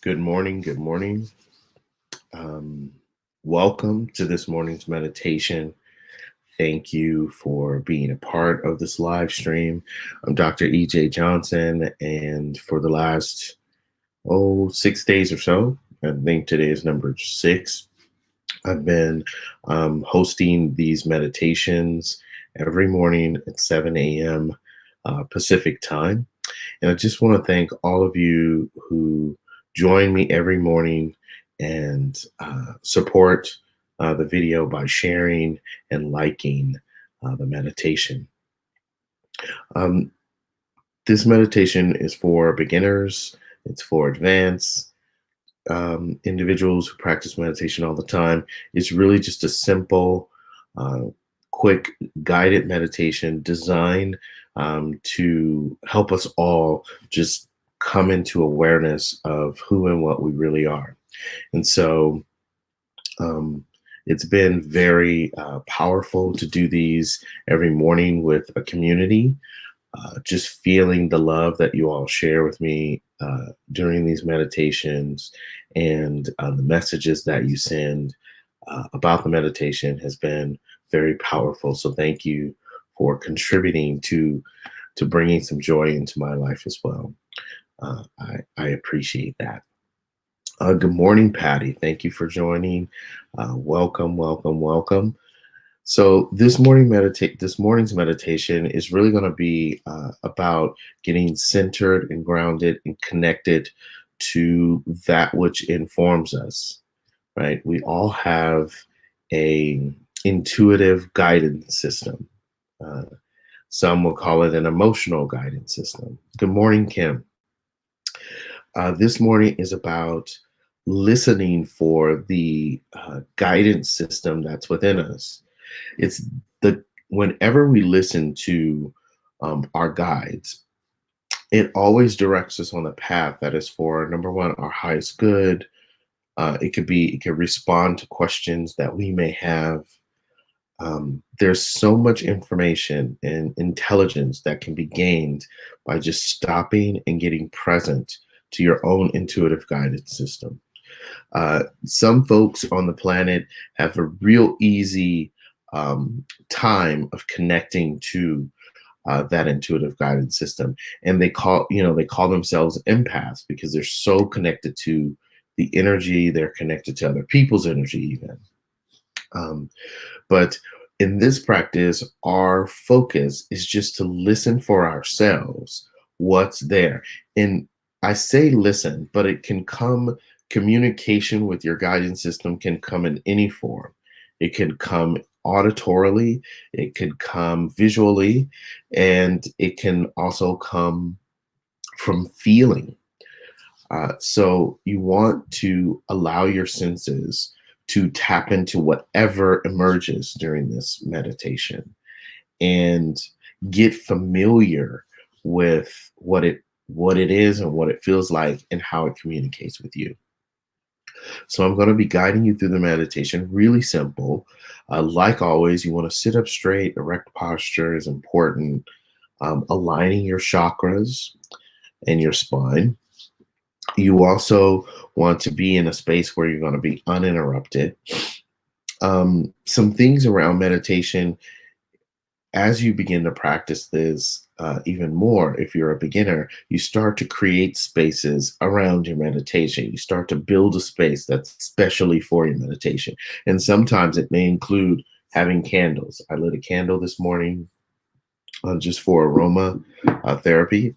Good morning. Good morning. Um, Welcome to this morning's meditation. Thank you for being a part of this live stream. I'm Dr. EJ Johnson, and for the last 6 days or so, I think today is number 6. I've been hosting these meditations every morning at 7 a.m. Pacific time. And I just want to thank all of you who join me every morning and support the video by sharing and liking the meditation. Um, this meditation is for beginners, it's for advanced individuals who practice meditation all the time. It's really just a simple, uh, quick, guided meditation designed to help us all just come into awareness of who and what we really are. And so um, it's been very powerful to do these every morning with a community. Just feeling the love that you all share with me during these meditations and the messages that you send about the meditation has been very powerful. So thank you for contributing to bringing some joy into my life as well. I appreciate that. Good morning, Patty. Thank you for joining. Welcome, welcome, welcome. So this morning's meditation is really going to be about getting centered and grounded and connected to that which informs us. Right? We all have a intuitive guidance system. Uh, some will call it an emotional guidance system. Good morning, Kim. This morning is about listening for the guidance system that's within us. It's the whenever we listen to our guides, it always directs us on a path that is for number one, our highest good. It could respond to questions that we may have. There's so much information and intelligence that can be gained by just stopping and getting present to your own intuitive guidance system. Some folks on the planet have a real easy time of connecting to that intuitive guidance system, and they call themselves empaths because they're so connected to the energy. They're connected to other people's energy, even. But in this practice, our focus is just to listen for ourselves what's there. And I say listen, but it can come communication with your guidance system can come in any form. It can come auditorily, it could come visually, and it can also come from feeling. So you want to allow your senses to tap into whatever emerges during this meditation and get familiar with what it is and what it feels like and how it communicates with you. So I'm going to be guiding you through the meditation, really simple. Like always, you want to sit up straight. Erect posture is important. Aligning your chakras and your spine. You also want to be in a space where you're going to be uninterrupted. Some things around meditation, as you begin to practice this even more, if you're a beginner, you start to create spaces around your meditation. You start to build a space that's specially for your meditation. And sometimes it may include having candles. I lit a candle this morning just for aroma therapy.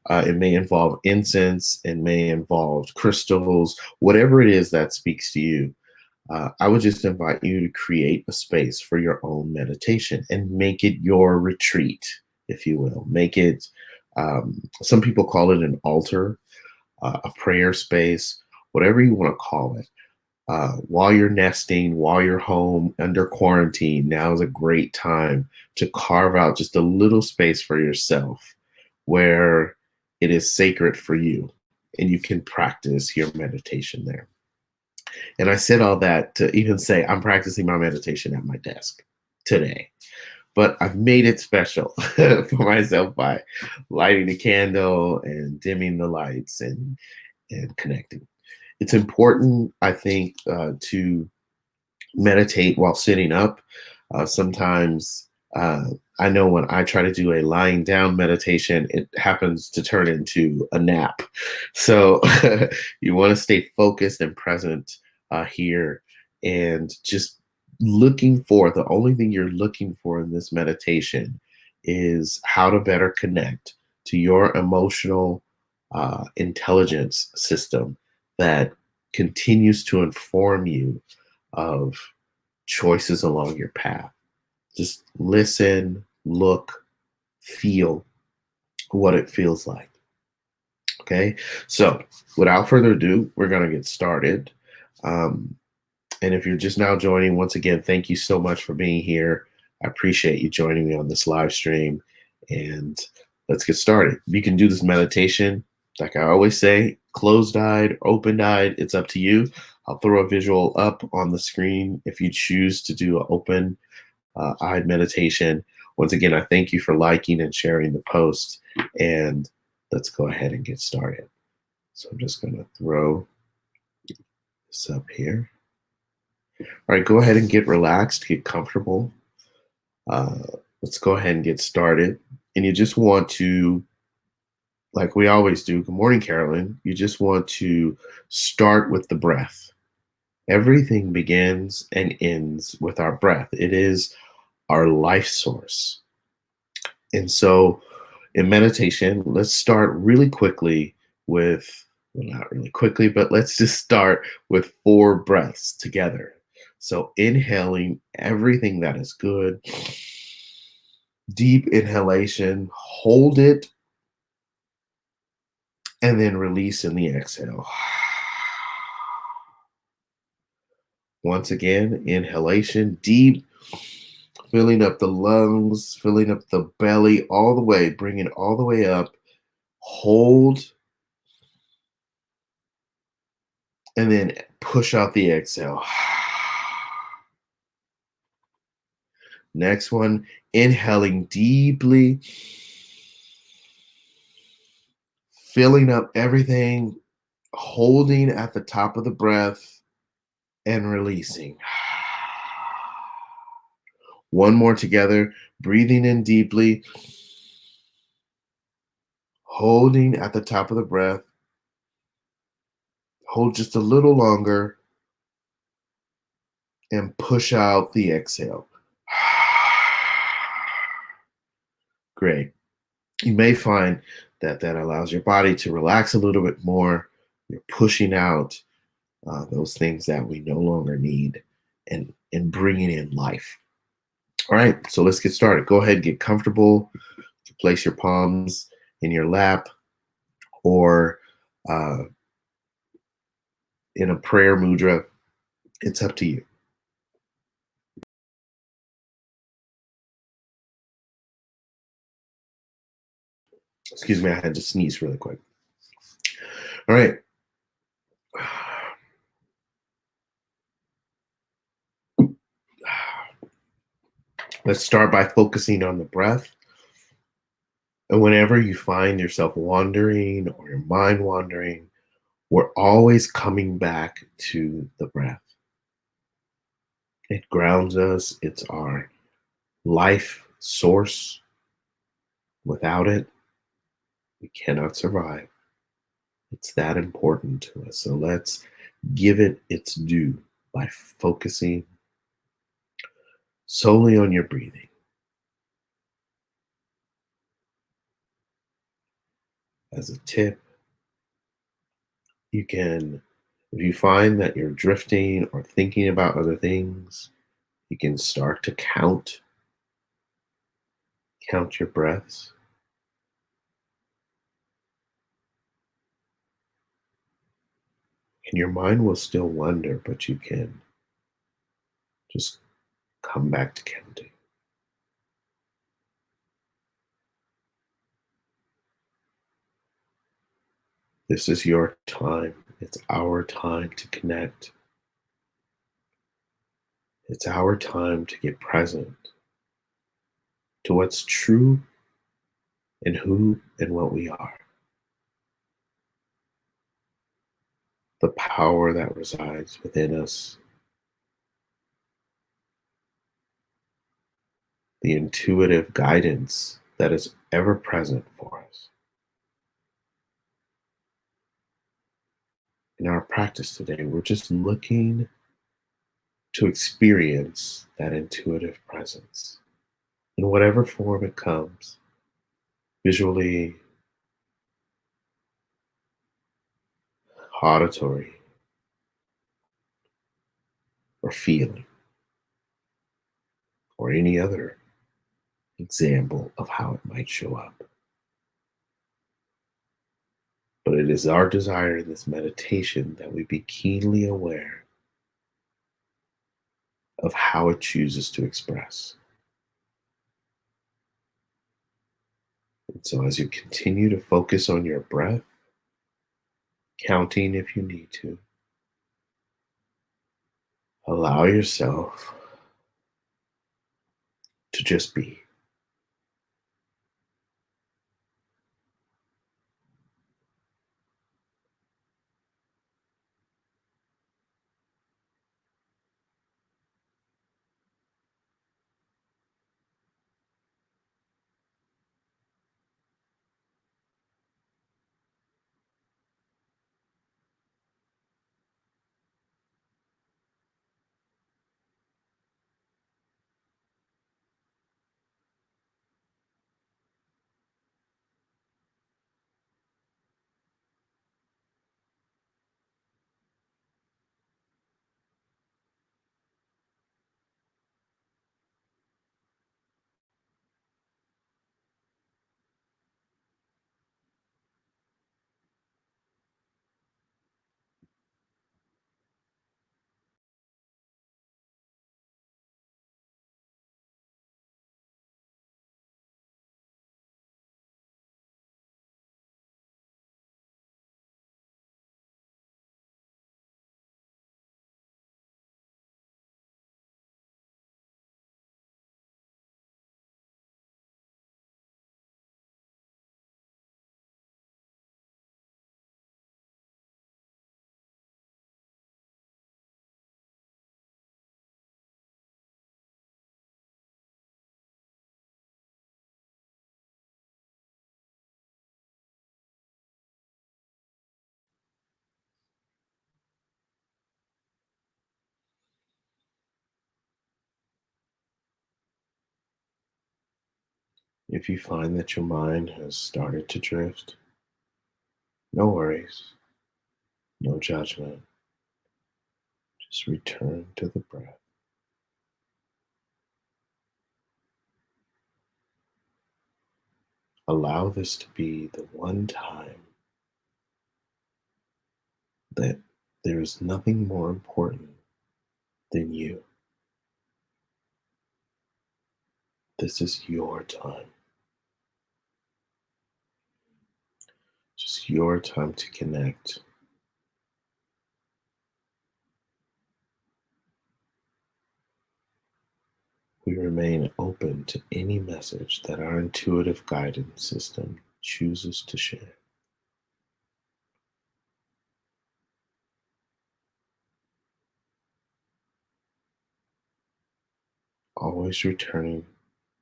It may involve incense, it may involve crystals, whatever it is that speaks to you. I would just invite you to create a space for your own meditation and make it your retreat, if you will. Make it, some people call it an altar, a prayer space, whatever you want to call it. While you're nesting, while you're home under quarantine, now is a great time to carve out just a little space for yourself where it is sacred for you and you can practice your meditation there. And I said all that to even say I'm practicing my meditation at my desk today, but I've made it special for myself by lighting a candle and dimming the lights and connecting. It's important, I think, to meditate while sitting up. Sometimes I know when I try to do a lying down meditation, it happens to turn into a nap. So you want to stay focused and present here, and just looking for the only thing you're looking for in this meditation is how to better connect to your emotional intelligence system that continues to inform you of choices along your path. Just listen, look, feel what it feels like. Okay. So, without further ado, we're going to get started. Um, and if you're just now joining, once again, thank you so much for being here. I appreciate you joining me on this live stream. And let's get started. You can do this meditation, like I always say, closed eyed, open eyed. It's up to you. I'll throw a visual up on the screen if you choose to do an open eyed meditation. Once again, I thank you for liking and sharing the post. And let's go ahead and get started. So I'm just going to throw this up here. All right, go ahead and get relaxed, get comfortable. Uh, let's go ahead and get started. And you just want to, like we always do, good morning, Carolyn. You just want to start with the breath. Everything begins and ends with our breath. It is our life source. And so in meditation, let's start really quickly with, well, not really quickly, but let's just start with 4 breaths together. So inhaling everything that is good, deep inhalation, hold it, and then release in the exhale. Once again, inhalation, deep, filling up the lungs, filling up the belly all the way, bring it all the way up, hold, and then push out the exhale. Next one, inhaling deeply, filling up everything, holding at the top of the breath, and releasing. One more together, breathing in deeply, holding at the top of the breath, hold just a little longer, and push out the exhale. Great. You may find that that allows your body to relax a little bit more. You're pushing out those things that we no longer need, and bringing in life. All right, so let's get started. Go ahead and get comfortable. Place your palms in your lap or uh, in a prayer mudra. It's up to you. Excuse me, I had to sneeze really quick. All right. Let's start by focusing on the breath. And whenever you find yourself wandering or your mind wandering, we're always coming back to the breath. It grounds us, it's our life source. Without it, we cannot survive. It's that important to us. So let's give it its due by focusing solely on your breathing. As a tip, you can, if you find that you're drifting or thinking about other things, you can start to count your breaths. And your mind will still wander, but you can just come back to counting. This is your time. It's our time to connect. It's our time to get present to what's true and who and what we are. the power that resides within us, the intuitive guidance that is ever present for us. In our practice today, we're just looking to experience that intuitive presence in whatever form it comes, visually, auditory, or feeling, or any other example of how it might show up. But it is our desire in this meditation that we be keenly aware of how it chooses to express. And so, as you continue to focus on your breath, counting if you need to, allow yourself to just be. If you find that your mind has started to drift, no worries, no judgment. Just return to the breath. Allow this to be the one time that there is nothing more important than you. This is your time, just your time to connect. We remain open to any message that our intuitive guidance system chooses to share. Always returning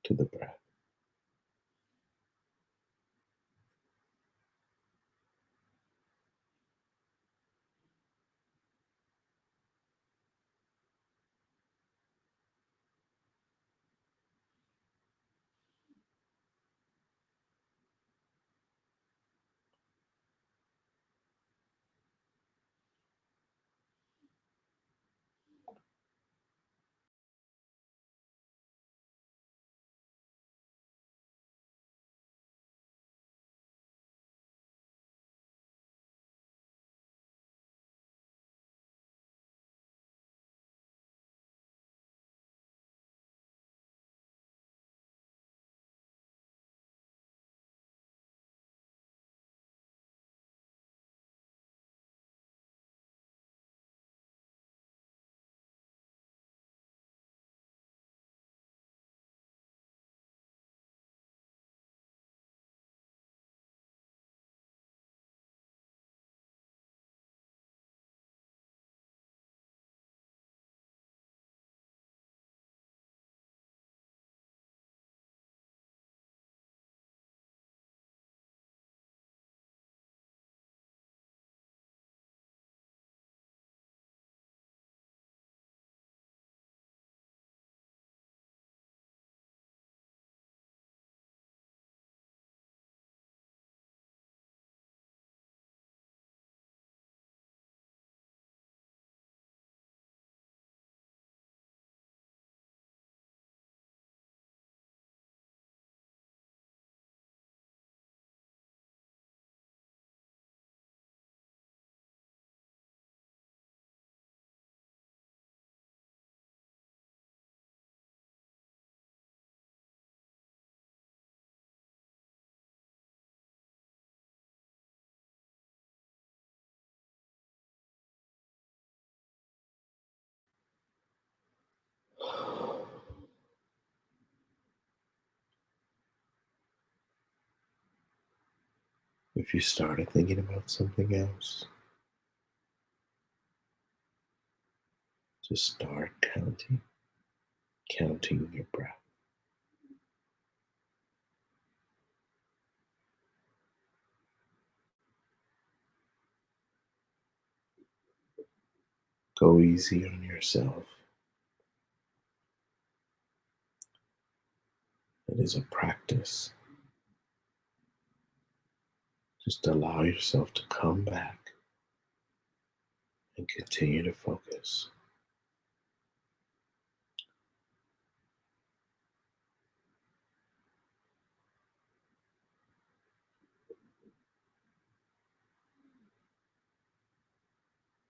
to the breath. If you started thinking about something else, just start counting your breath. Go easy on yourself. It is a practice. Just allow yourself to come back and continue to focus.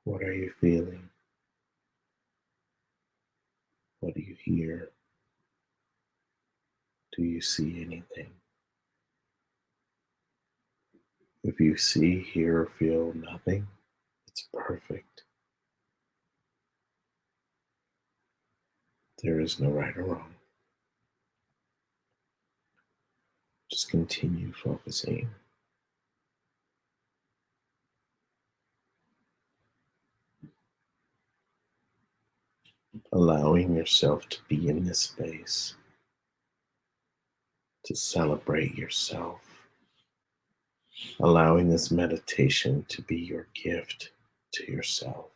What are you feeling? What do you hear? Do you see anything? If you see, hear, or feel nothing, it's perfect. There is no right or wrong. Just continue focusing. Allowing yourself to be in this space, to celebrate yourself, allowing this meditation to be your gift to yourself.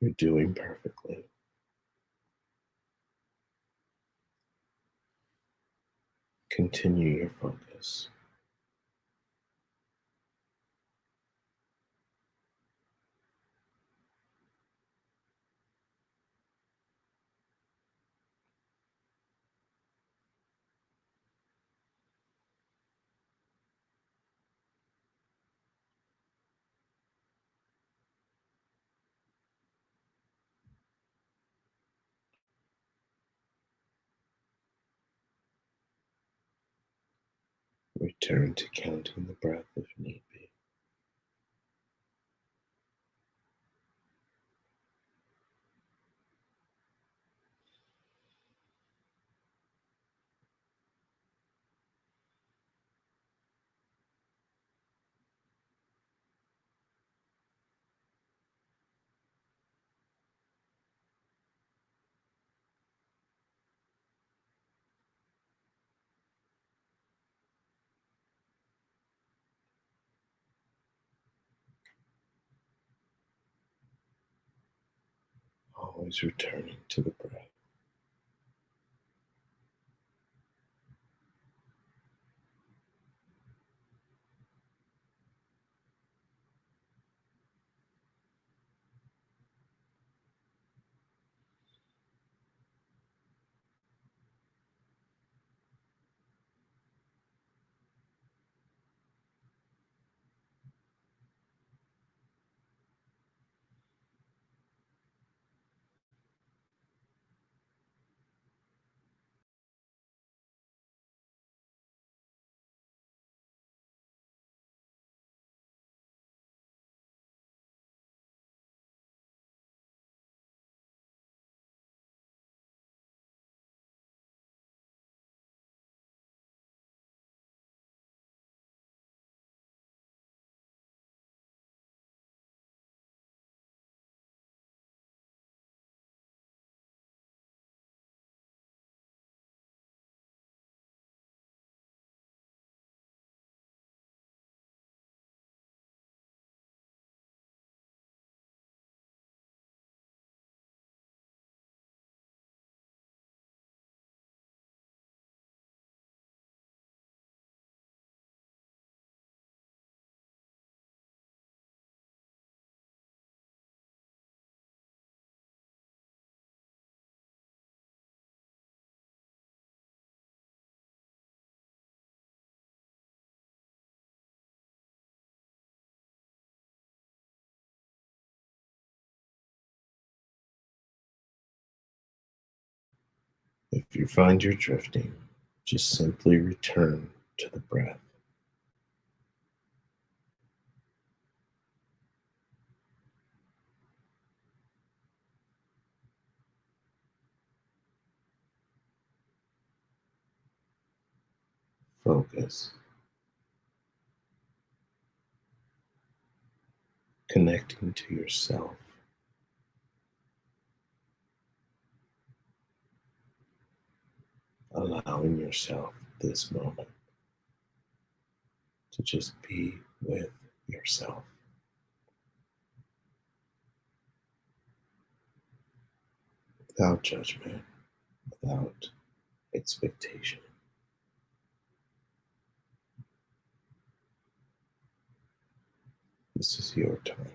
You're doing perfectly. Continue your focus. Return to counting the breath if need be. Always returning to the breath. If you find you're drifting, just simply return to the breath. focus, connecting to yourself, allowing yourself this moment to just be with yourself without judgment, without expectation. This is your time.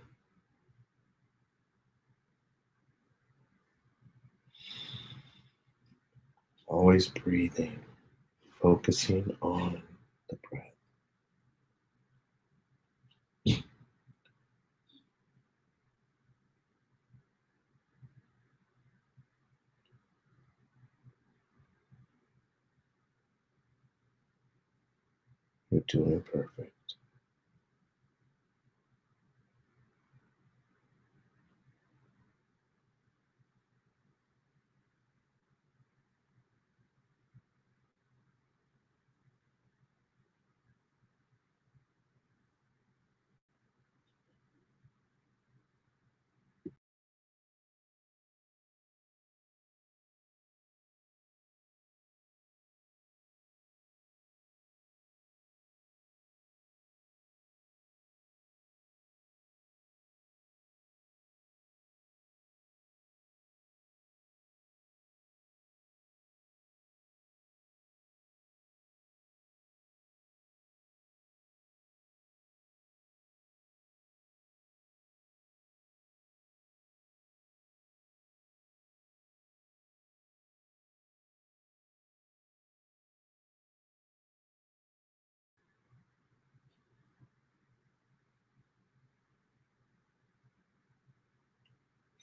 Always breathing, focusing on the breath. You're doing perfect.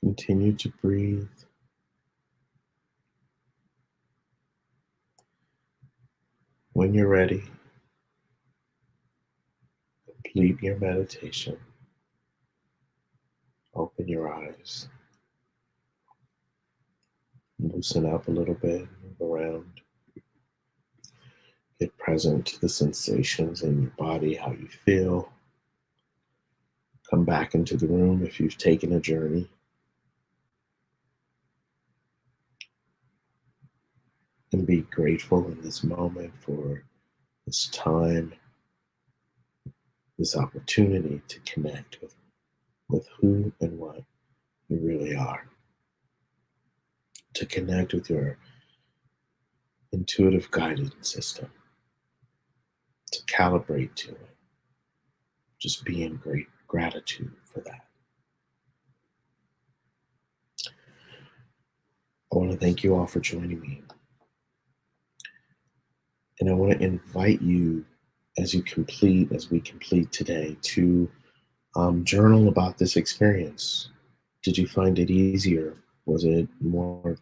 Continue to breathe. When you're ready, complete your meditation. Open your eyes. Loosen up a little bit, move around. Get present to the sensations in your body, how you feel. Come back into the room if you've taken a journey. And be grateful in this moment for this time, this opportunity to connect with who and what you really are. To connect with your intuitive guidance system. To calibrate to it. Just be in great gratitude for that. I want to thank you all for joining me. And I want to invite you as we complete today to journal about this experience. Did you find it easier? Was it more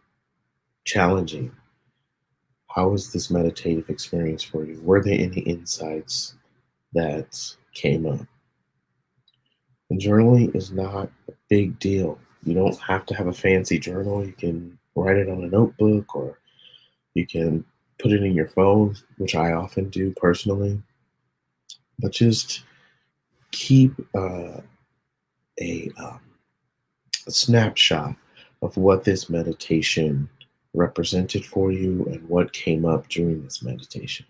challenging? How was this meditative experience for you? Were there any insights that came up? And journaling is not a big deal. You don't have to have a fancy journal. You can write it on a notebook or you can put it in your phone, which I often do personally. But just keep a snapshot of what this meditation represented for you and what came up during this meditation.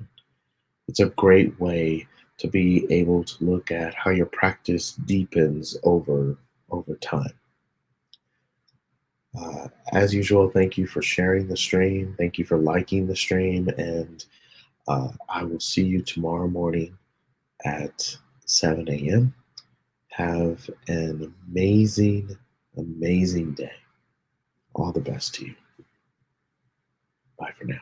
It's a great way to be able to look at how your practice deepens over time. As usual, thank you for sharing the stream. Thank you for liking the stream. And I will see you tomorrow morning at 7 a.m. Have an amazing, amazing day. All the best to you. Bye for now.